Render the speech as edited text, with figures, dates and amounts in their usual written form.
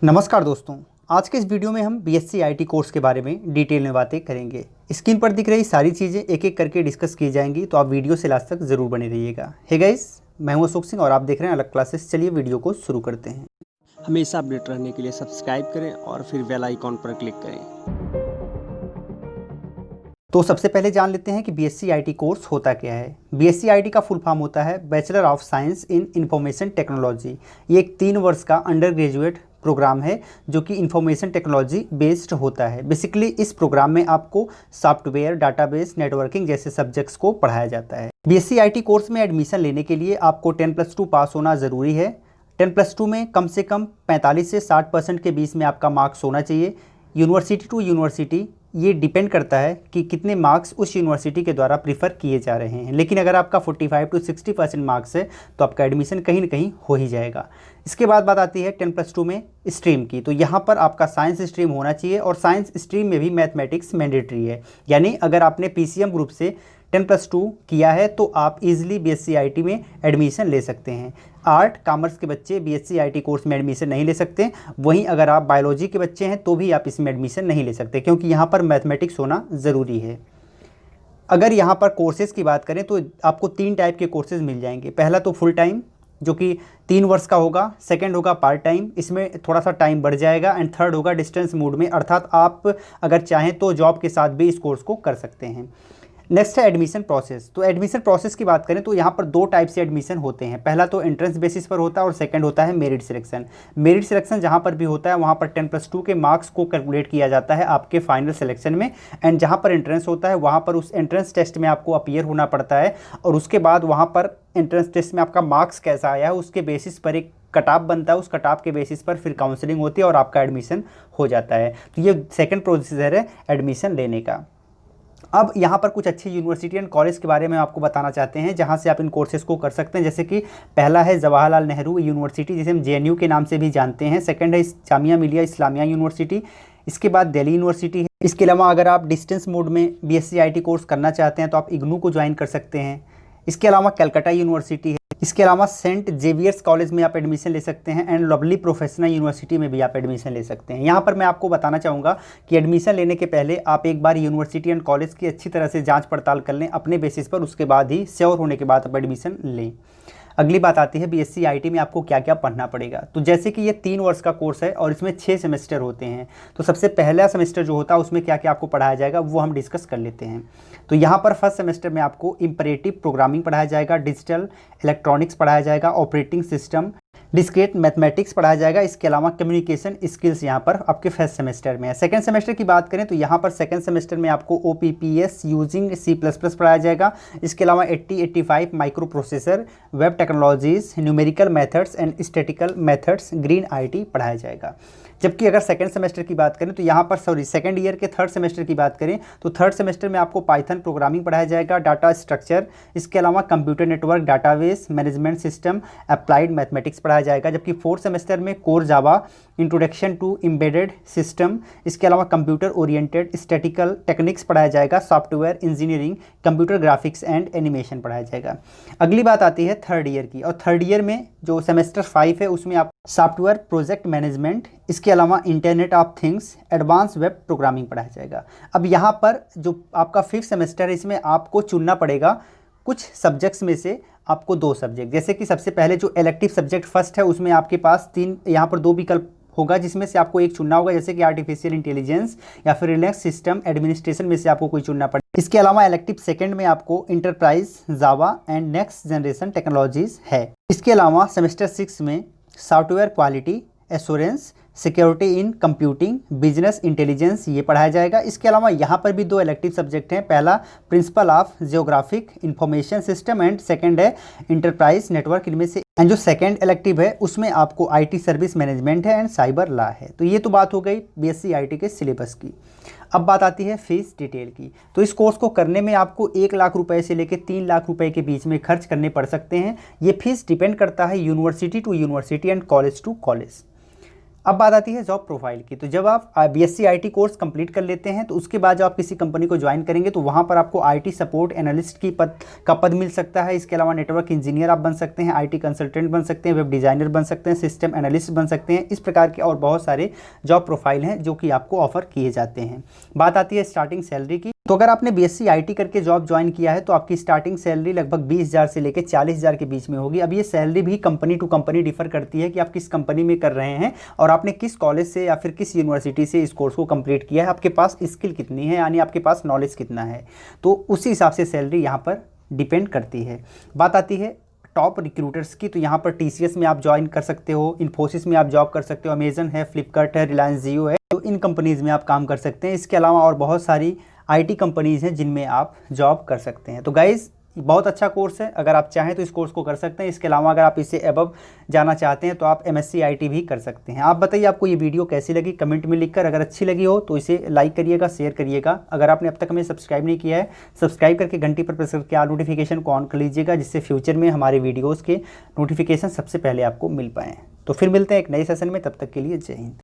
नमस्कार दोस्तों, आज के इस वीडियो में हम बीएससी आईटी कोर्स के बारे में डिटेल में बातें करेंगे। स्क्रीन पर दिख रही सारी चीज़ें एक एक करके डिस्कस की जाएंगी, तो आप वीडियो से लास्ट तक ज़रूर बने रहिएगा। हे गाइस, मैं हूं अशोक सिंह और आप देख रहे हैं अलग क्लासेस। चलिए वीडियो को शुरू करते हैं। हमेशा अपडेट रहने के लिए सब्सक्राइब करें और फिर बेल आइकॉन पर क्लिक करें। तो सबसे पहले जान लेते हैं कि बीएससी आईटी कोर्स होता क्या है। बीएससी आईटी का फुल फॉर्म होता है bachelor of science in information technology. ये एक 3 वर्ष का अंडर ग्रेजुएट प्रोग्राम है जो कि इंफॉर्मेशन टेक्नोलॉजी बेस्ड होता है। बेसिकली इस प्रोग्राम में आपको सॉफ्टवेयर, डाटाबेस, नेटवर्किंग जैसे सब्जेक्ट्स को पढ़ाया जाता है। बीएससी आईटी कोर्स में एडमिशन लेने के लिए आपको 10+2 पास होना ज़रूरी है। 10+2 में कम से कम 45 से 60% के बीच में आपका मार्क्स होना चाहिए। यूनिवर्सिटी टू यूनिवर्सिटी ये डिपेंड करता है कि कितने मार्क्स उस यूनिवर्सिटी के द्वारा प्रीफर किए जा रहे हैं, लेकिन अगर आपका 45 to 60% मार्क्स है तो आपका एडमिशन कहीं ना कहीं हो ही जाएगा। इसके बाद बात आती है 10+2 में स्ट्रीम की। तो यहाँ पर आपका साइंस स्ट्रीम होना चाहिए और साइंस स्ट्रीम में भी मैथमेटिक्स मैंडेटरी है। यानी अगर आपने पीसीएम ग्रुप से 10+2 किया है तो आप इजीली बीएससी आईटी में एडमिशन ले सकते हैं। आर्ट कॉमर्स के बच्चे बीएससी आईटी कोर्स में एडमिशन नहीं ले सकते। वहीं अगर आप बायोलॉजी के बच्चे हैं तो भी आप इसमें एडमिशन नहीं ले सकते, क्योंकि यहाँ पर मैथमेटिक्स होना ज़रूरी है। अगर यहाँ पर कोर्सेज़ की बात करें तो आपको 3 टाइप के कोर्सेज़ मिल जाएंगे। पहला तो फुल टाइम जो कि 3 वर्ष का होगा। सेकंड होगा पार्ट टाइम, इसमें थोड़ा सा टाइम बढ़ जाएगा। एंड थर्ड होगा डिस्टेंस मोड में, अर्थात आप अगर चाहें तो जॉब के साथ भी इस कोर्स को कर सकते हैं। नेक्स्ट है एडमिशन प्रोसेस। तो एडमिशन प्रोसेस की बात करें तो यहाँ पर 2 टाइप से एडमिशन होते हैं। पहला तो एंट्रेंस बेसिस पर होता है और सेकंड होता है मेरिट सिलेक्शन। मेरिट सिलेक्शन जहाँ पर भी होता है वहाँ पर 10+2 के मार्क्स को कैलकुलेट किया जाता है आपके फाइनल सिलेक्शन में। एंड जहाँ पर एंट्रेंस होता है वहाँ पर उस एंट्रेंस टेस्ट में आपको अपीयर होना पड़ता है और उसके बाद वहाँ पर एंट्रेंस टेस्ट में आपका मार्क्स कैसा आया है उसके बेसिस पर एक कट-ऑफ बनता है। उस कट-ऑफ के बेसिस पर फिर काउंसलिंग होती है और आपका एडमिशन हो जाता है। तो ये सेकेंड प्रोसीजर है एडमिशन लेने का। अब यहाँ पर कुछ अच्छे यूनिवर्सिटी एंड कॉलेज के बारे में आपको बताना चाहते हैं जहाँ से आप इन कोर्सेज़ को कर सकते हैं। जैसे कि पहला है जवाहरलाल नेहरू यूनिवर्सिटी, जिसे हम जेएनयू के नाम से भी जानते हैं। सेकंड है जामिया मिलिया इस्लामिया यूनिवर्सिटी। इसके बाद दिल्ली यूनिवर्सिटी है। इसके अलावा अगर आप डिस्टेंस मोड में बीएससी आईटी कोर्स करना चाहते हैं तो आप इग्नू को ज्वाइन कर सकते हैं। इसके अलावा कलकत्ता यूनिवर्सिटी है। इसके अलावा सेंट जेवियर्स कॉलेज में आप एडमिशन ले सकते हैं एंड लवली प्रोफेशनल यूनिवर्सिटी में भी आप एडमिशन ले सकते हैं। यहाँ पर मैं आपको बताना चाहूँगा कि एडमिशन लेने के पहले आप एक बार यूनिवर्सिटी एंड कॉलेज की अच्छी तरह से जांच पड़ताल कर लें अपने बेसिस पर, उसके बाद ही श्योर होने के बाद आप एडमिशन लें। अगली बात आती है बीएससी आईटी में आपको क्या क्या पढ़ना पड़ेगा। तो जैसे कि ये 3 वर्ष का कोर्स है और इसमें 6 सेमेस्टर होते हैं, तो सबसे पहला सेमेस्टर जो होता है उसमें क्या क्या आपको पढ़ाया जाएगा वो हम डिस्कस कर लेते हैं। तो यहाँ पर फर्स्ट सेमेस्टर में आपको इंपरेटिव प्रोग्रामिंग पढ़ाया जाएगा, डिजिटल इलेक्ट्रॉनिक्स पढ़ाया जाएगा, ऑपरेटिंग सिस्टम, डिस्क्रीट मैथमेटिक्स पढ़ाया जाएगा। इसके अलावा कम्युनिकेशन स्किल्स यहाँ पर आपके फर्स्ट सेमेस्टर में है। सेकंड सेमेस्टर की बात करें तो यहाँ पर सेकंड सेमेस्टर में आपको ओपीपीएस यूजिंग C++ पढ़ाया जाएगा। इसके अलावा 8085 micro processor, web technologies, numerical methods and statistical methods, green IT पढ़ाया जाएगा। जबकि अगर सेकंड सेमेस्टर की बात करें तो यहाँ पर सेकंड ईयर के थर्ड सेमेस्टर की बात करें तो थर्ड सेमेस्टर में आपको पाइथन प्रोग्रामिंग पढ़ाया जाएगा, डाटा स्ट्रक्चर, इसके अलावा computer network, database management system, applied mathematics पढ़ाया जाएगा। जबकि फोर्थ सेमेस्टर में core Java, introduction to embedded system, इसके अलावा कंप्यूटर ओरिएंटेड स्टैटिकल टेक्निक्स पढ़ाया जाएगा, software engineering, computer graphics and animation पढ़ाया जाएगा। अगली बात आती है थर्ड ईयर की, और थर्ड ईयर में जो सेमेस्टर 5 है उसमें आप सॉफ्टवेयर प्रोजेक्ट मैनेजमेंट, इसके अलावा internet of things, advance web programming पढ़ाया जाएगा। अब यहाँ पर जो आपका 5th सेमेस्टर है इसमें आपको चुनना पड़ेगा कुछ सब्जेक्ट्स में से आपको 2 सब्जेक्ट। जैसे कि सबसे पहले जो इलेक्टिव सब्जेक्ट फर्स्ट है उसमें आपके पास 3 यहाँ पर 2 विकल्प होगा जिसमें से आपको एक चुनना होगा, जैसे कि आर्टिफिशियल इंटेलिजेंस या फिर रिलैक्स सिस्टम एडमिनिस्ट्रेशन में से आपको कोई चुनना पड़ेगा। इसके अलावा इलेक्टिव सेकंड में आपको enterprise, Java and next generation technologies है। इसके अलावा सेमेस्टर 6 में software quality assurance, security in computing, business intelligence ये पढ़ाया जाएगा। इसके अलावा यहाँ पर भी 2 इलेक्टिव सब्जेक्ट हैं। पहला principle of geographic information system and second है इंटरप्राइज नेटवर्क। इनमें से एंड जो सेकंड इलेक्टिव है उसमें आपको आईटी सर्विस मैनेजमेंट है एंड साइबर लॉ है। तो ये तो बात हो गई बीएससी आईटी के सिलेबस की। अब बात आती है फीस डिटेल की। तो इस कोर्स को करने में आपको 1 लाख रुपए से लेकर 3 लाख रुपए के बीच में खर्च करने पड़ सकते हैं। ये फीस डिपेंड करता है university to university and college to college. अब बात आती है जॉब प्रोफाइल की। तो जब आप बीएससी आईटी कोर्स कंप्लीट कर लेते हैं तो उसके बाद जब आप किसी कंपनी को ज्वाइन करेंगे तो वहाँ पर आपको आईटी सपोर्ट एनालिस्ट की पद मिल सकता है। इसके अलावा नेटवर्क इंजीनियर आप बन सकते हैं, आईटी कंसल्टेंट बन सकते हैं, वेब डिज़ाइनर बन सकते हैं, सिस्टम एनालिस्ट बन सकते हैं। इस प्रकार के और बहुत सारे जॉब प्रोफाइल हैं जो कि आपको ऑफर किए जाते हैं। बात आती है स्टार्टिंग सैलरी की। तो अगर आपने बीएससी आईटी करके जॉब ज्वाइन किया है तो आपकी स्टार्टिंग सैलरी लगभग 20,000 से लेकर 40,000 के बीच में होगी। अब ये सैलरी भी कंपनी टू कंपनी डिफर करती है कि आप किस कंपनी में कर रहे हैं और आपने किस कॉलेज से या फिर किस यूनिवर्सिटी से इस कोर्स को कंप्लीट किया है, आपके पास स्किल कितनी है, यानी आपके पास नॉलेज कितना है। तो उसी हिसाब से सैलरी यहाँ पर डिपेंड करती है। बात आती है टॉप रिक्रूटर्स की। तो यहाँ पर टीसीएस में आप ज्वाइन कर सकते हो, इन्फोसिस में आप जॉब कर सकते हो, अमेजन है, फ्लिपकार्ट है, रिलायंस जियो है, तो इन कंपनीज़ में आप काम कर सकते हैं। इसके अलावा और बहुत सारी आईटी कंपनीज़ हैं जिनमें आप जॉब कर सकते हैं। तो गाइज़ बहुत अच्छा कोर्स है, अगर आप चाहें तो इस कोर्स को कर सकते हैं। इसके अलावा अगर आप इससे अबव जाना चाहते हैं तो आप एमएससी आईटी भी कर सकते हैं। आप बताइए आपको ये वीडियो कैसी लगी, कमेंट में लिखकर। अगर अच्छी लगी हो तो इसे लाइक करिएगा, शेयर करिएगा। अगर आपने अब तक हमें सब्सक्राइब नहीं किया है, सब्सक्राइब करके घंटी पर प्रेस करके ऑल नोटिफिकेशन को ऑन कर लीजिएगा, जिससे फ्यूचर में हमारे वीडियोज़ के नोटिफिकेशन सबसे पहले आपको मिल पाएँ। तो फिर मिलते हैं एक नए सेशन में, तब तक के लिए जय हिंद।